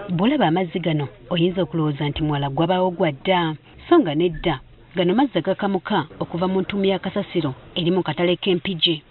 Bw'olaba amazzi gano oyinza okulowooza nti mwala gwabaawo gwa dda, so nga nedda. Gano mazzi agakamuka okuva mu ntuumu ya kasasiro eri mu katale k'Empigi.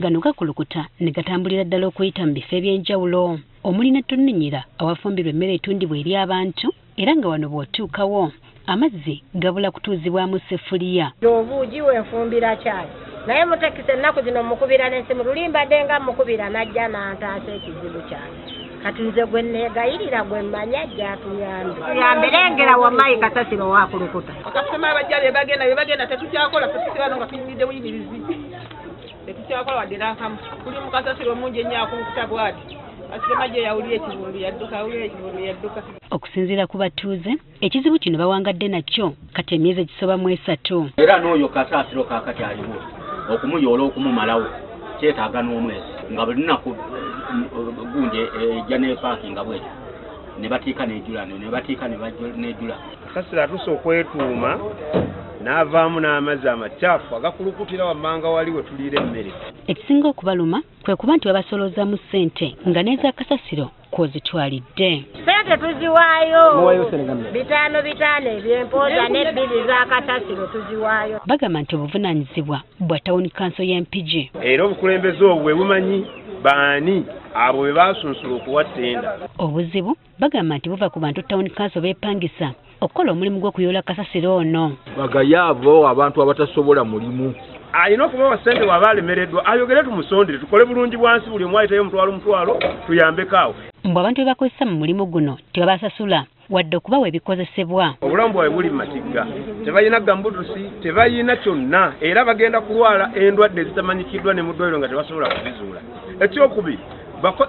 Gano gakulukuta ne gatambulira ddala okuyita mu bifo eby'enjawulo omuli ne tonninyira awafumbirwa emmere etundibwa eri abantu, era nga wano bw'otuukawo amazzi gabula kutuuzibwamu seffuliya. Obuugi wenfumbira caayi naye mutekisa ennaku zino mukubira n'ensimu lulimbadde nga mukubira najja n'antaasa ekizibu kyange. Kati nze gwe neegayirira gwe mmanya ajja tuyambe lengera wamayi kasasiro wakulukuta. Bakasema abajja bebagenda tetukyakola tusikirano nga tunyumidde buyimirizi. Tetukyakola wadde n'akamu. Kuli mu kasasiro mungi ennyo akulukuta bw'ati. Asemaje yawulira ekivundu yadduka. Okusinziira ku batuuze, ekizibu kino bawangadde nakyo kati emyezi egisoba mu 3. Era n'oyo kasasiro kaakati aliwo okumuyoola okumumalawo kyetaaga n'omwezi nga buli lunaku gundi ejja n'epaakinga bwetyo ne batiika n'ejula. Kasasiro atuuse okwetuuma n'avaamu n'amazzi amacaafu agakulukutira wammanga wali we tuliira emmere. Ekisinga okubaluma kwe kuba nti babasoloozamu ssente nga n'eza kasasiro kw'ozitwalidde. Ssente tuziwaayo 5 eby'empooza n'ebbiri za kasasiro tuziwaayo. Bagamba nti obuvunaanyizibwa bwa tawuni kanso y'Empigi. Era obukulembeze obwo bwe bumanyi baani abo bwe basunsula okuwa ttenda. Obuzibu bagamba nti buva ku bantu tawuni kanso beepangisa okukola omulimu gw'okuyoola kasasiro ono. Bagayaavo abantu abatasobola mulimu. Alina okubawa ssente waba alemereddwa ayogere tumusondere tukole bulungi bwansi buli omu ayitayo omutwalo tuyambekaawo. Mbu abantu be bakozesa mu mulimu guno tebabasasula wadde okubawa ebikozesebwa. Obulamu bwabwe buli mu matigga, tebalina gambutusi, tebalina kyonna, era bagenda kulwala endwadde ezitamanyikiddwa ne mu ddwaliro nga tebasobola kuzizuula. Ekyokubiri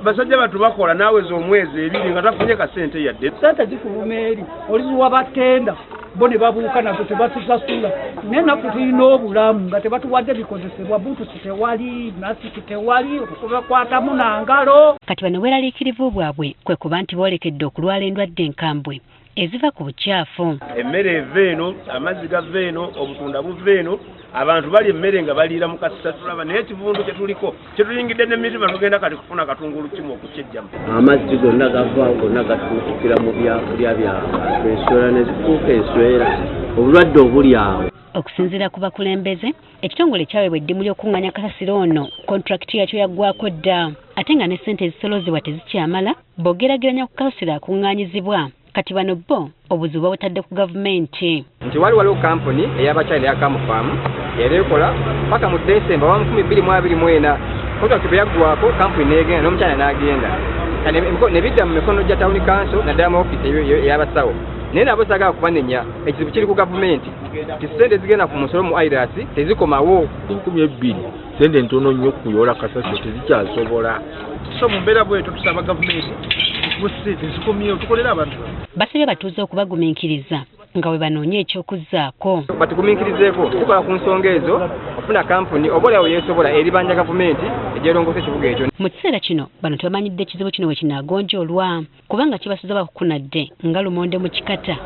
basajja batu bakola naaweza omwezi 2 nga tafunye ka ssente yadde. Ssente zifuluma eri oliziwa batenda bo ne babuuka nazo tebatusasula. Naye naffe tulina obulamu nga tebatuwadde bikozesebwa, butusi tewali, masiki tewali, okubakwatamu na ngalo. Kati bano bweraliikirivu bwabwe kwe kuba nti boolekedde okulwala endwadde enkambwe eziva ku bukyafu. Emmere eva eno, amazzi gava eno, obutunda buva eno, abantu bali emmere nga baliira mu kasita tulaba naye ekivundu kyetuliko kyetuyingidde n'emitima tugenda kati kufuna katungulu kimu okukyejjamu. Amazzi gonna gava gonna gatuukira mu byakulya bya enswera ne zituuka enswera obulwadde obuli awo. Okusinziira ku bakulembeze, ekitongole kyaweebwa eddimu ly'okuŋŋaanya kasasiro ono kontrakiti yakyo yaggwako dda ate nga ne ssente ezisolozebwa tezikyamala bw'ogeraageranya ku kasasiro akuŋŋaanyizibwa. Kati bano bo obuzibu babutadde ku gavumenti. Nti waliwo kampuni ey'abakyala eya Camufarm era ekola paka mu Desemba 2024 kontrakiti bwe yaggwako kampuni n'egenda n'omukyala n'agenda ne bidda mu mikono gya tawuni kanso naddala mu ofiisi ey'abasawo. Naye nabo saagala kubanenya ekizibu kiri ku gavumenti ti ssente zigenda ku musolo mu IRAS tezikomawo. 12 ssente ntono nnyo kuyoola kasasiro tezikyasobola. So mu mbeera bwetyo tusaba gavumenti tezikomyewo tukolera abantu. Basabye batuuze okubagumiikiriza nga bwe banoonya eky'okuzzaako. Batugumiikirizeeko tukola ku nsonga ezo ofuna kampuni oboolyawo yeesobola eribanja gavumenti egyerongoosa ekibuga ekyo. Mu kiseera kino bano tebamanyidde ekizibu kino we kinaagonjoolwa kubanga kibasuza bakukunadde nga lumonde mu kikata